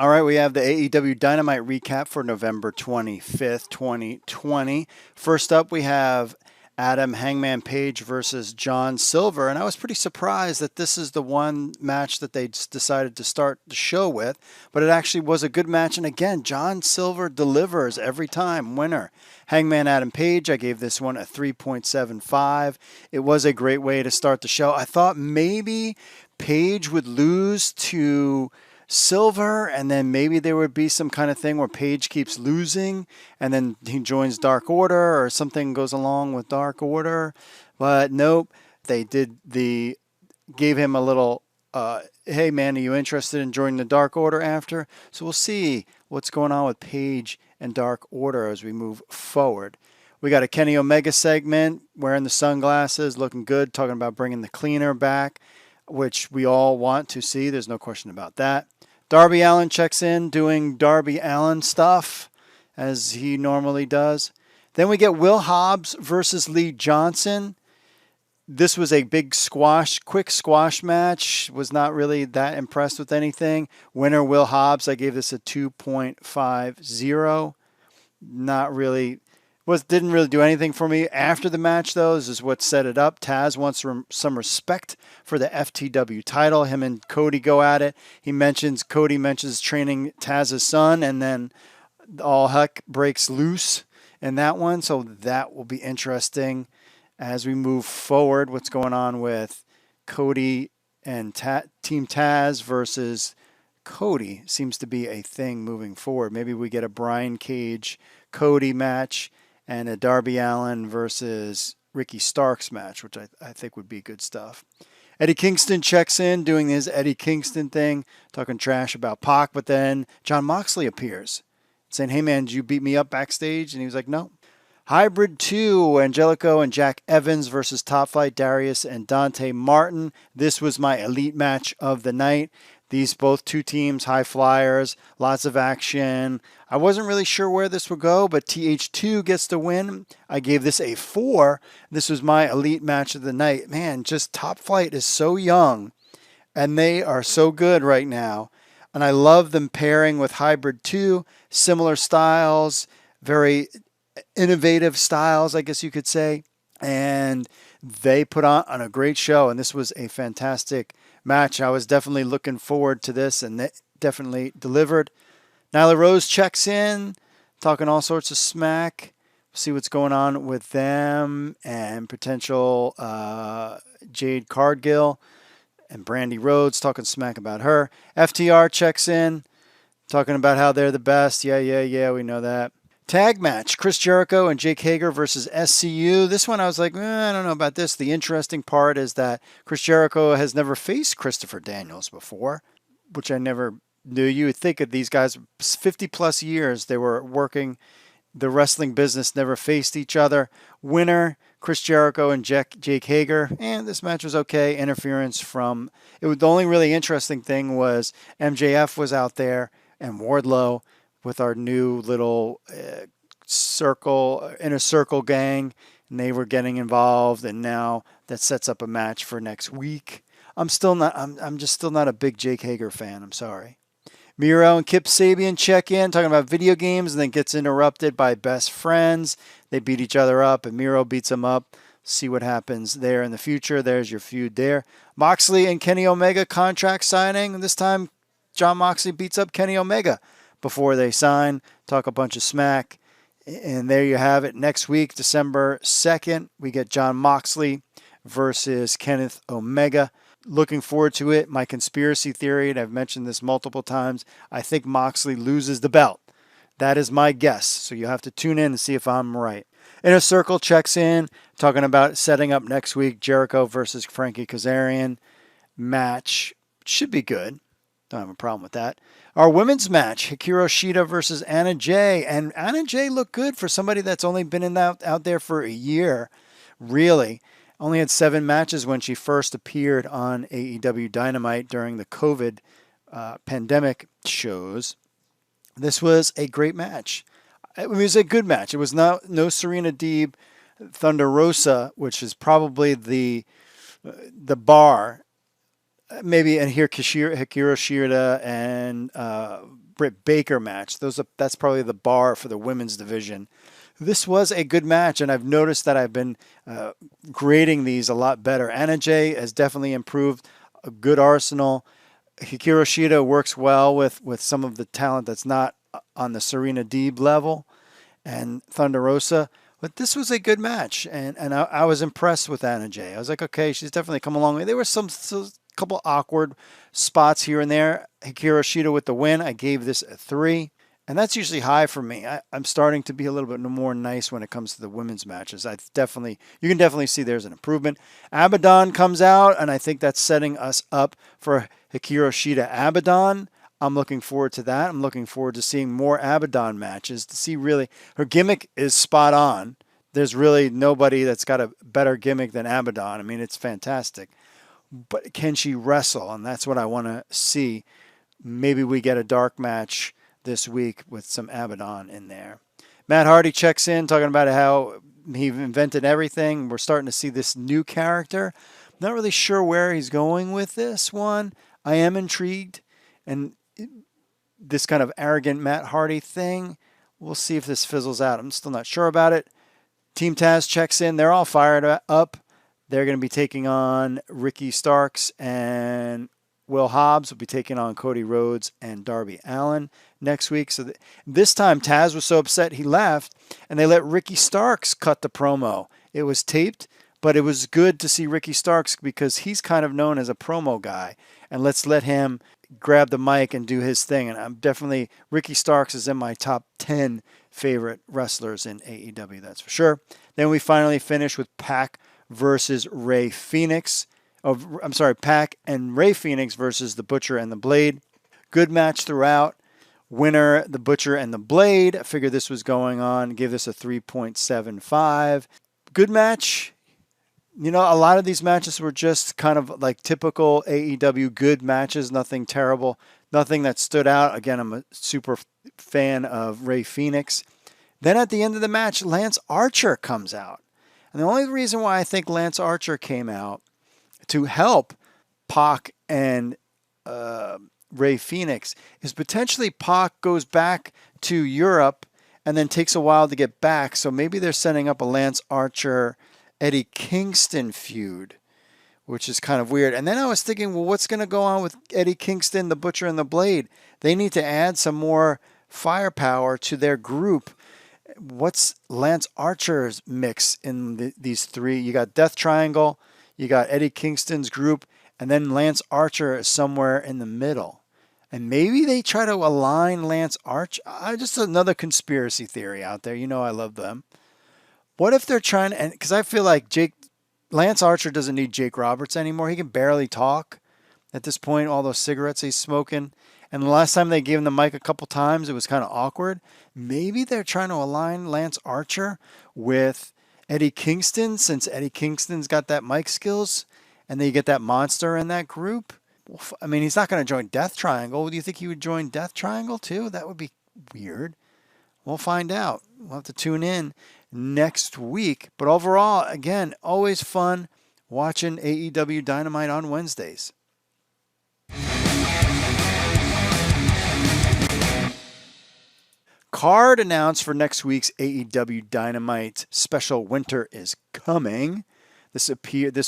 All right, we have the AEW Dynamite recap for November 25th, 2020. First up, we have Adam Hangman Page versus John Silver, and I was pretty surprised that this is the one match that they decided to start the show with, but it actually was a good match, and again, John Silver delivers every time. Winner. Hangman Adam Page, I gave this one a 3.75. It was a great way to start the show. I thought maybe Page would lose to Silver, and then maybe there would be some kind of thing where Page keeps losing, and then he joins Dark Order, or something goes along with Dark Order. But nope, they gave him a little, hey man, are you interested in joining the Dark Order after? So we'll see what's going on with Page and Dark Order as we move forward. We got a Kenny Omega segment, wearing the sunglasses, looking good, talking about bringing the cleaner back, which we all want to see. There's no question about that. Darby Allin checks in, doing Darby Allin stuff, as he normally does. Then we get Will Hobbs versus Lee Johnson. This was a big quick squash match. Was not really that impressed with anything. Winner Will Hobbs. I gave this a 2.50. Not really. Didn't really do anything for me. After the match, though, this is what set it up. Taz wants some respect for the FTW title. Him and Cody go at it. Cody mentions training Taz's son, and then all heck breaks loose in that one. So that will be interesting as we move forward. What's going on with Cody and Team Taz versus Cody seems to be a thing moving forward. Maybe we get a Brian Cage Cody match and a Darby Allin versus Ricky Starks match, which I think would be good stuff. Eddie Kingston checks in, doing his Eddie Kingston thing, talking trash about Pac, but then Jon Moxley appears, saying, hey man, did you beat me up backstage? And he was like, no. Hybrid 2, Angelico and Jack Evans versus Top Flight, Darius and Dante Martin. This was my elite match of the night. These both two teams, high flyers, lots of action. I wasn't really sure where this would go, but TH2 gets the win. I gave this a 4. This was my elite match of the night. Man, just Top Flight is so young, and they are so good right now. And I love them pairing with Hybrid 2, similar styles, very innovative styles, I guess you could say. And they put on a great show, and this was a fantastic match. I was definitely looking forward to this, and they definitely delivered. Nyla Rose checks in, talking all sorts of smack. See what's going on with them and potential Jade Cargill and Brandy Rhodes, talking smack about her. FTR checks in, talking about how they're the best. Yeah, we know that. Tag match, Chris Jericho and Jake Hager versus SCU. This one I was like, I don't know about this. The interesting part is that Chris Jericho has never faced Christopher Daniels before, which I never knew. You would think of these guys, 50 plus years they were working the wrestling business, never faced each other. Winner, Chris Jericho and Jake Hager. And this match was okay. Interference from, the only really interesting thing was MJF was out there and Wardlow with our new little inner circle gang, and they were getting involved, and now that sets up a match for next week. I'm just still not a big Jake Hager fan. I'm sorry. Miro and Kip Sabian check in, talking about video games, and then gets interrupted by best friends. They beat each other up, and Miro beats them up. See what happens there in the future. There's your feud there. Moxley and Kenny Omega contract signing. This time, Jon Moxley beats up Kenny Omega before they sign, talk a bunch of smack. And there you have it. Next week, December 2nd, we get Jon Moxley versus Kenneth Omega. Looking forward to it. My conspiracy theory, and I've mentioned this multiple times, I think Moxley loses the belt. That is my guess. So you have to tune in and see if I'm right. Inner Circle checks in, talking about setting up next week, Jericho versus Frankie Kazarian match. Should be good. Don't have a problem with that. Our women's match, Hikaru Shida versus Anna Jay. And Anna Jay looked good for somebody that's only been out there for a year. Really. Only had 7 matches when she first appeared on AEW Dynamite during the COVID pandemic shows. This was a great match. It was a good match. It was no Serena Deeb Thunder Rosa, which is probably the bar maybe and here Hikaru Shida and Britt Baker match. That's probably the bar for the women's division. This was a good match, and I've noticed that I've been grading these a lot better. Anna Jay has definitely improved. A good arsenal. Hikaru Shida works well with some of the talent that's not on the Serena Deeb level, and Thunder Rosa. But this was a good match, and I was impressed with Anna Jay. I was like, okay, she's definitely come a long way. There were some couple awkward spots here and there. Hikaru Shida with the win. I gave this a 3. And that's usually high for me. I'm starting to be a little bit more nice when it comes to the women's matches. You can definitely see there's an improvement. Abaddon comes out, and I think that's setting us up for Hikaru Shida Abaddon. I'm looking forward to that. I'm looking forward to seeing more Abaddon matches to see really her gimmick is spot on. There's really nobody that's got a better gimmick than Abaddon. I mean, it's fantastic. But can she wrestle? And that's what I want to see. Maybe we get a dark match this week with some Abaddon in there. Matt Hardy checks in talking about how he invented everything. We're starting to see this new character. Not really sure where he's going with this one. I am intrigued. And this kind of arrogant Matt Hardy thing, we'll see if this fizzles out. I'm still not sure about it. Team Taz checks in. They're all fired up. They're going to be taking on Ricky Starks, and Will Hobbs will be taking on Cody Rhodes and Darby Allin next week. So this time Taz was so upset he left, and they let Ricky Starks cut the promo. It was taped, but it was good to see Ricky Starks because he's kind of known as a promo guy. And let's let him grab the mic and do his thing. And Ricky Starks is in my top 10 favorite wrestlers in AEW, that's for sure. Then we finally finish with Pac versus Ray Phoenix. Pac and Ray Phoenix versus the Butcher and the Blade. Good match throughout. Winner, the Butcher and the Blade. I figured this was going on. Give this a 3.75. Good match. You know, a lot of these matches were just kind of like typical AEW good matches. Nothing terrible. Nothing that stood out. Again, I'm a super fan of Ray Phoenix. Then at the end of the match, Lance Archer comes out. And the only reason why I think Lance Archer came out to help Pac and Ray Phoenix is potentially Pac goes back to Europe and then takes a while to get back. So maybe they're setting up a Lance Archer, Eddie Kingston feud, which is kind of weird. And then I was thinking, well, what's going to go on with Eddie Kingston, the Butcher and the Blade? They need to add some more firepower to their group. What's Lance Archer's mix in these three? You got Death Triangle, you got Eddie Kingston's group, and then Lance Archer is somewhere in the middle. And maybe they try to align Lance Archer. Just another conspiracy theory out there. You know I love them. What if they're trying to, because I feel like Lance Archer doesn't need Jake Roberts anymore. He can barely talk at this point, all those cigarettes he's smoking. And the last time they gave him the mic a couple times, it was kind of awkward. Maybe they're trying to align Lance Archer with Eddie Kingston, since Eddie Kingston's got that mic skills, and then you get that monster in that group. I mean, he's not going to join Death Triangle. Do you think he would join Death Triangle too? That would be weird. We'll find out. We'll have to tune in next week. But overall, again, always fun watching AEW Dynamite on Wednesdays. Card announced for next week's AEW Dynamite special Winter is Coming. This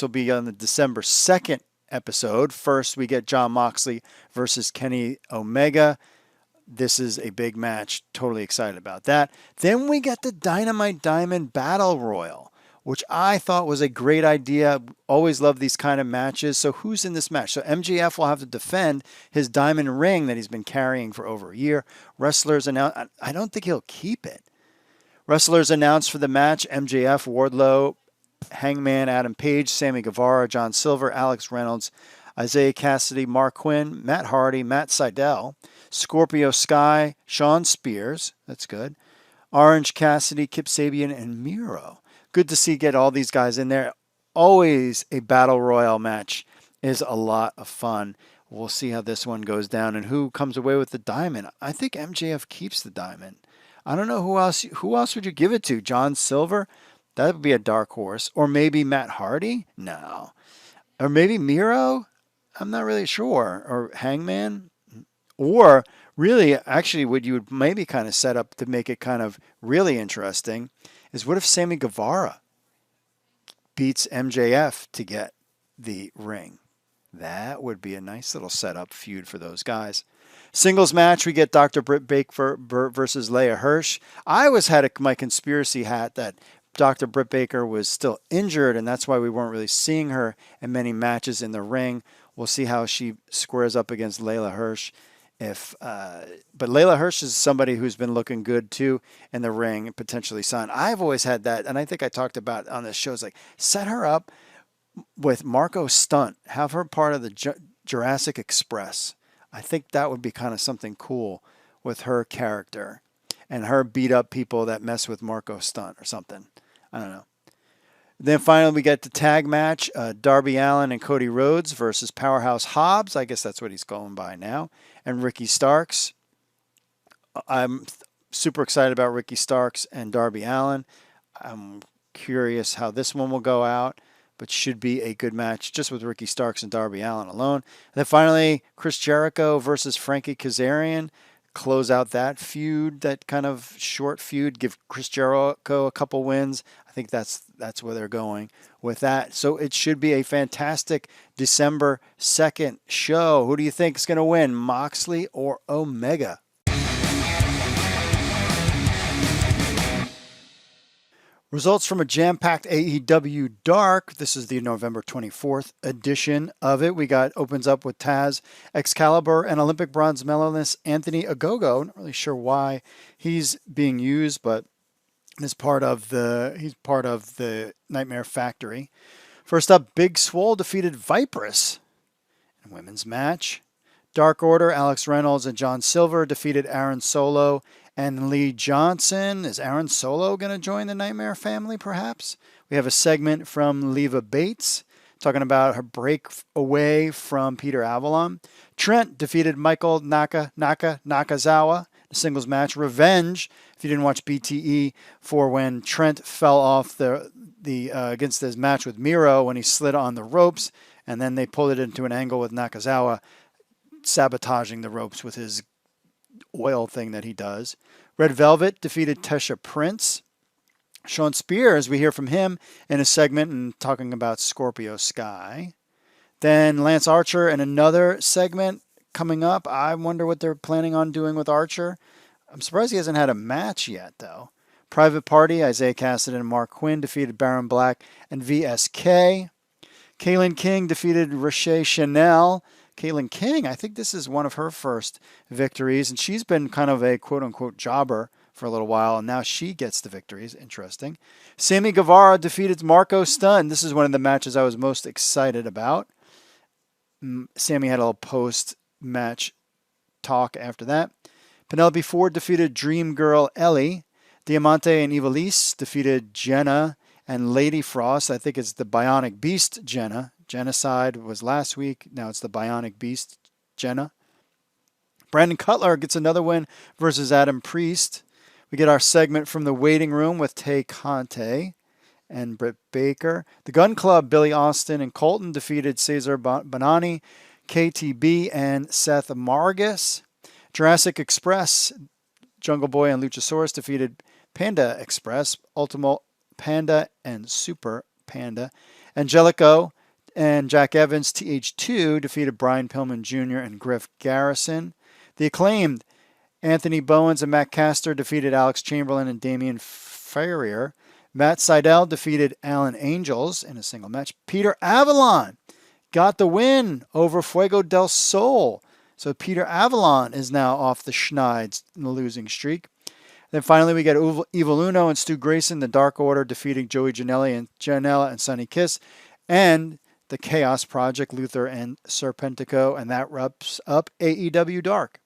will be on the December 2nd episode. First, we get Jon Moxley versus Kenny Omega. This is a big match. Totally excited about that. Then we get the Dynamite Diamond Battle Royal, which I thought was a great idea. Always love these kind of matches. So who's in this match? So MJF will have to defend his diamond ring that he's been carrying for over a year. Wrestlers announced. I don't think he'll keep it. Wrestlers announced for the match: MJF, Wardlow, Hangman, Adam Page, Sammy Guevara, John Silver, Alex Reynolds, Isaiah Cassidy, Mark Quinn, Matt Hardy, Matt Sydal, Scorpio Sky, Sean Spears. That's good. Orange Cassidy, Kip Sabian, and Miro. Good to get all these guys in there. Always a battle royal match is a lot of fun. We'll see how this one goes down and who comes away with the diamond. I think MJF keeps the diamond. I don't know who else. Who else would you give it to? John Silver? That would be a dark horse. Or maybe Matt Hardy? No. Or maybe Miro? I'm not really sure. Or Hangman? Or really, actually, what you would maybe kind of set up to make it kind of really interesting is what if Sammy Guevara beats MJF to get the ring? That would be a nice little setup feud for those guys. Singles match, we get Dr. Britt Baker versus Leah Hirsch. I always had my conspiracy hat that Dr. Britt Baker was still injured, and that's why we weren't really seeing her in many matches in the ring. We'll see how she squares up against Leila Hirsch. But Leila Hirsch is somebody who's been looking good too in the ring and potentially signed. I've always had that, and I think I talked about on this show, is like set her up with Marco Stunt, have her part of the Jurassic Express. I think that would be kind of something cool with her character and her beat up people that mess with Marco Stunt or something. I don't know. Then finally we get the tag match, Darby Allin and Cody Rhodes versus Powerhouse Hobbs. I guess that's what he's going by now. And Ricky Starks. I'm super excited about Ricky Starks and Darby Allin. I'm curious how this one will go out, but should be a good match just with Ricky Starks and Darby Allin alone. And then finally, Chris Jericho versus Frankie Kazarian. Close out that feud, that kind of short feud. Give Chris Jericho a couple wins. I think that's where they're going with that. So it should be a fantastic December 2nd show. Who do you think is going to win, Moxley or Omega? Results from a jam-packed AEW Dark. This is the November 24th edition of it. Opens up with Taz, Excalibur, and Olympic bronze medalist Anthony Ogogo. Not really sure why he's being used, but he's part of the Nightmare Factory. First up, Big Swole defeated Viperous in a women's match. Dark Order, Alex Reynolds and John Silver defeated Aaron Solo and Lee Johnson. Is Aaron Solo going to join the Nightmare family, perhaps? We have a segment from Leva Bates talking about her break away from Peter Avalon. Trent defeated Michael Nakazawa in a singles match. Revenge, if you didn't watch BTE, for when Trent fell off the against his match with Miro when he slid on the ropes, and then they pulled it into an angle with Nakazawa sabotaging the ropes with his oil thing that he does. Red Velvet defeated Tesha Prince. Sean Spears, we hear from him in a segment and talking about Scorpio Sky. Then Lance Archer in another segment coming up. I wonder what they're planning on doing with Archer. I'm surprised he hasn't had a match yet, though. Private Party, Isaiah Cassidy and Mark Quinn defeated Baron Black and VSK. Kaylin King defeated Roche Chanel. Kaylin King, I think this is one of her first victories, and she's been kind of a quote-unquote jobber for a little while, and now she gets the victories. Interesting. Sammy Guevara defeated Marco Stunt. This is one of the matches I was most excited about. Sammy had a little post-match talk after that. Penelope Ford defeated Dream Girl Ellie. Diamante and Ivelisse defeated Jenna and Lady Frost. I think it's the Bionic Beast Jenna. Genocide was last week. Now it's the Bionic Beast Jenna. Brandon Cutler gets another win versus Adam Priest. We get our segment from the waiting room with Tay Conte and Britt Baker. The Gun Club, Billy Austin and Colton defeated Cesar Bonani, KTB, and Seth Margus. Jurassic Express, Jungle Boy and Luchasaurus defeated Panda Express, Ultimo Panda and Super Panda. Angelico and Jack Evans, TH2, defeated Brian Pillman Jr. and Griff Garrison. The Acclaimed, Anthony Bowens and Matt Castor defeated Alex Chamberlain and Damian Ferrier. Matt Sydal defeated Alan Angels in a single match. Peter Avalon got the win over Fuego del Sol. So Peter Avalon is now off the schneid in the losing streak. Then finally we get Evil Uno and Stu Grayson, the Dark Order, defeating Joey Janela and Sonny Kiss. And the Chaos Project, Luther and Serpentico. And that wraps up AEW Dark.